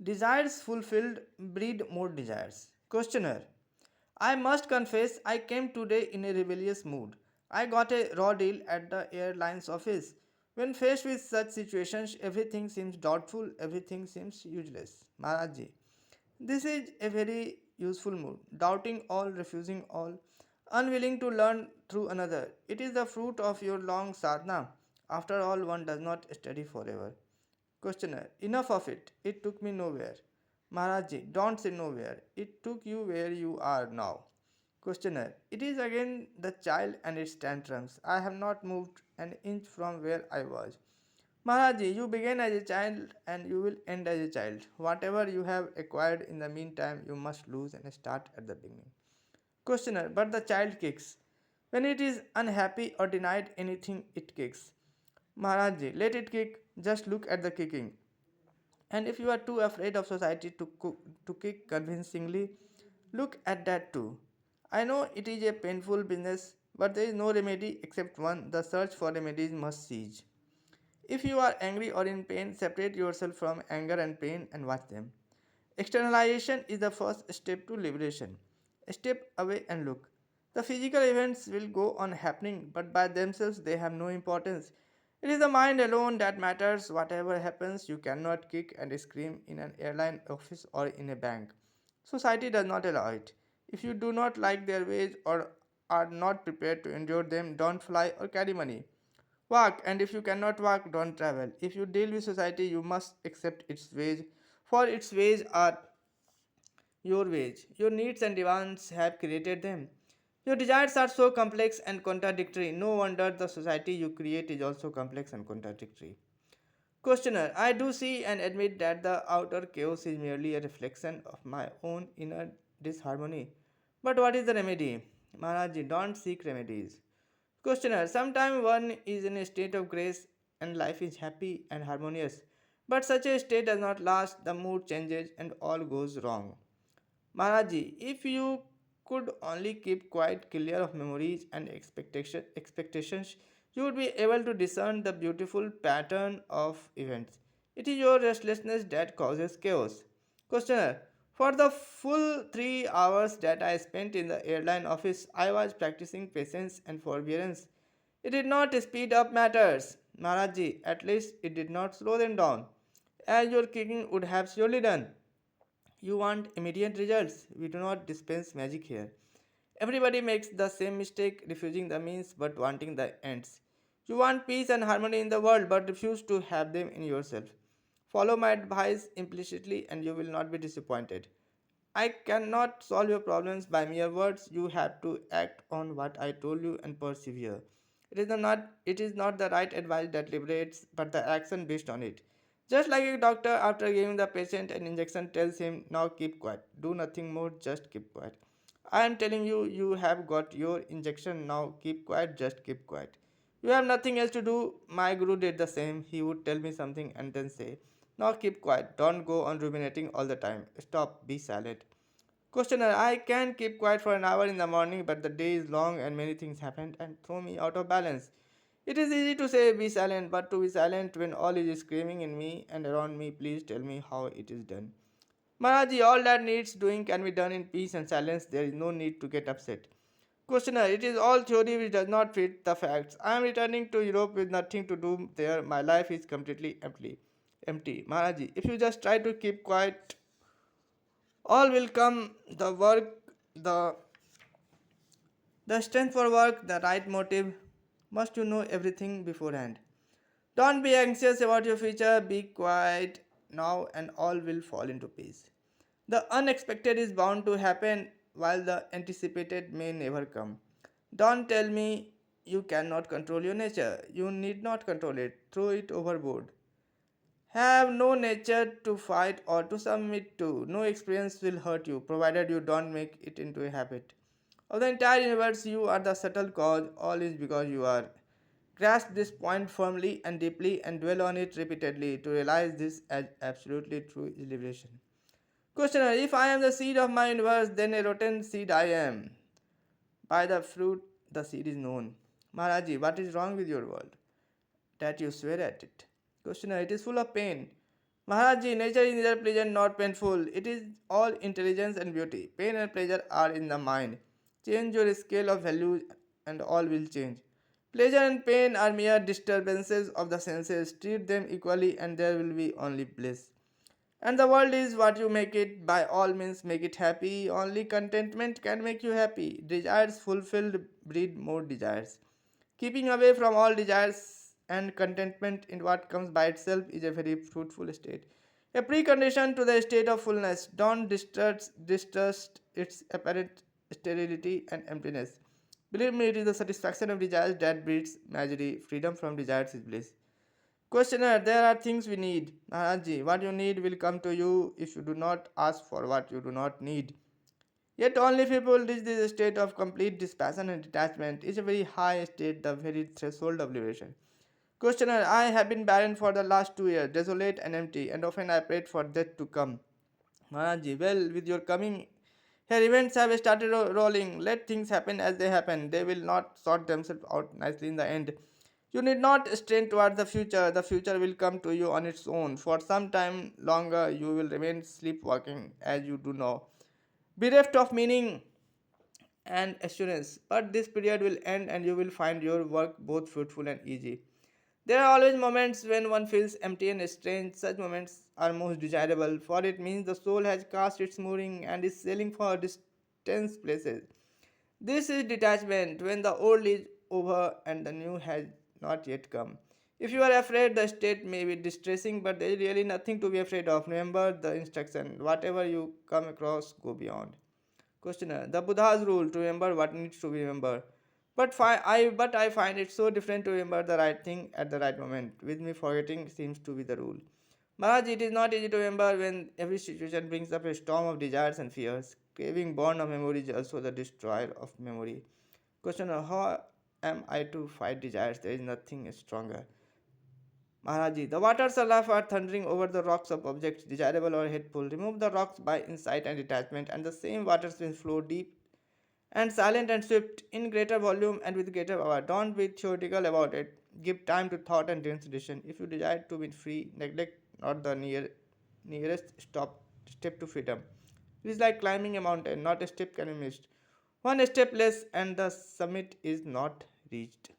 Desires fulfilled breed more desires. Questioner. I must confess, I came today in a rebellious mood. I got a raw deal at the airline's office. When faced with such situations, everything seems doubtful, everything seems useless. Maharaji. This is a very useful mood. Doubting all, refusing all, unwilling to learn through another. It is the fruit of your long sadhana. After all, one does not study forever. Questioner. Enough of it. It took me nowhere. Maharaji. Don't say nowhere. It took you where you are now. Questioner. It is again the child and its tantrums. I have not moved an inch from where I was. Maharaji, you began as a child and you will end as a child. Whatever you have acquired in the meantime, you must lose and start at the beginning. Questioner, but the child kicks. When it is unhappy or denied anything, it kicks. Maharaji, let it kick, just look at the kicking. And if you are too afraid of society to kick convincingly, look at that too. I know it is a painful business, but there is no remedy except one: the search for remedies must cease. If you are angry or in pain, separate yourself from anger and pain and watch them. Externalization is the first step to liberation. Step away and look. The physical events will go on happening, but by themselves they have no importance. It is the mind alone that matters. Whatever happens, you cannot kick and scream in an airline office or in a bank. Society does not allow it. If you do not like their ways or are not prepared to endure them, don't fly or carry money. Walk, and if you cannot walk, don't travel. If you deal with society, you must accept its ways, for its ways are your ways. Your needs and demands have created them. Your desires are so complex and contradictory. No wonder the society you create is also complex and contradictory. Questioner, I do see and admit that the outer chaos is merely a reflection of my own inner disharmony. But what is the remedy? Maharaji, don't seek remedies. Questioner, sometimes one is in a state of grace and life is happy and harmonious. But such a state does not last, the mood changes and all goes wrong. Maharaji, if you could only keep quite clear of memories and expectations, you would be able to discern the beautiful pattern of events. It is your restlessness that causes chaos. Questioner, for the full 3 hours that I spent in the airline office, I was practicing patience and forbearance. It did not speed up matters. Maharaji, at least it did not slow them down, as your kicking would have surely done. You want immediate results. We do not dispense magic here. Everybody makes the same mistake, refusing the means but wanting the ends. You want peace and harmony in the world but refuse to have them in yourself. Follow my advice implicitly and you will not be disappointed. I cannot solve your problems by mere words. You have to act on what I told you and persevere. It is not the right advice that liberates, but the action based on it. Just like a doctor after giving the patient an injection tells him, now keep quiet. Do nothing more, just keep quiet. I am telling you, you have got your injection now. Keep quiet, just keep quiet. You have nothing else to do. My guru did the same. He would tell me something and then say, now keep quiet. Don't go on ruminating all the time. Stop, be silent. Questioner, I can keep quiet for an hour in the morning, but the day is long and many things happen and throw me out of balance. It is easy to say be silent, but to be silent when all is screaming in me and around me, please tell me how it is done. Maharaji, all that needs doing can be done in peace and silence. There is no need to get upset. Questioner, it is all theory which does not fit the facts. I am returning to Europe with nothing to do there. My life is completely empty. Empty. Maharaji, if you just try to keep quiet, all will come. The work, the strength for work, the right motive. Must you know everything beforehand? Don't be anxious about your future. Be quiet now, and all will fall into place. The unexpected is bound to happen, while the anticipated may never come. Don't tell me you cannot control your nature. You need not control it. Throw it overboard. Have no nature to fight or to submit to. No experience will hurt you, provided you don't make it into a habit. Of the entire universe, you are the subtle cause. All is because you are. Grasp this point firmly and deeply and dwell on it repeatedly to realize this as absolutely true is liberation. Questioner, if I am the seed of my universe, then a rotten seed I am. By the fruit, the seed is known. Maharaji, what is wrong with your world? That you swear at it. Questioner, it is full of pain. Maharaji, nature is neither pleasant nor painful. It is all intelligence and beauty. Pain and pleasure are in the mind. Change your scale of values and all will change. Pleasure and pain are mere disturbances of the senses. Treat them equally and there will be only bliss. And the world is what you make it. By all means, make it happy. Only contentment can make you happy. Desires fulfilled breed more desires. Keeping away from all desires and contentment in what comes by itself is a very fruitful state. A precondition to the state of fullness. Don't distrust its apparent sterility and emptiness. Believe me, it is the satisfaction of desires that breeds misery. Freedom from desires is bliss. Questioner, there are things we need. Maharajji, what you need will come to you if you do not ask for what you do not need. Yet only people reach this state of complete dispassion and detachment. It's a very high state, the very threshold of liberation. Questioner, I have been barren for the last 2 years, desolate and empty, and often I prayed for death to come. Maharajji, well, with your coming here, events have started rolling. Let things happen as they happen. They will not sort themselves out nicely in the end. You need not strain towards the future. The future will come to you on its own. For some time longer, you will remain sleepwalking, as you do now, bereft of meaning and assurance. But this period will end and you will find your work both fruitful and easy. There are always moments when one feels empty and strange. Such moments are most desirable, for it means the soul has cast its mooring and is sailing for distant places. This is detachment when the old is over and the new has not yet come. If you are afraid, the state may be distressing, but there is really nothing to be afraid of. Remember the instruction whatever you come across, go beyond. Questioner, the Buddha's rule to remember what needs to be remembered. But I find it so different to remember the right thing at the right moment. With me, forgetting seems to be the rule. Maharaj, it is not easy to remember when every situation brings up a storm of desires and fears. Craving born of memory is also the destroyer of memory. Questioner, how am I to fight desires? There is nothing stronger. Maharaji, the waters of life are thundering over the rocks of objects, desirable or hateful. Remove the rocks by insight and detachment, and the same waters will flow deep and silent and swift in greater volume and with greater power. Don't be theoretical about it. Give time to thought and decision. If you desire to be free, neglect not the nearest step to freedom. It is like climbing a mountain, not a step can be missed. One step less and the summit is not reached.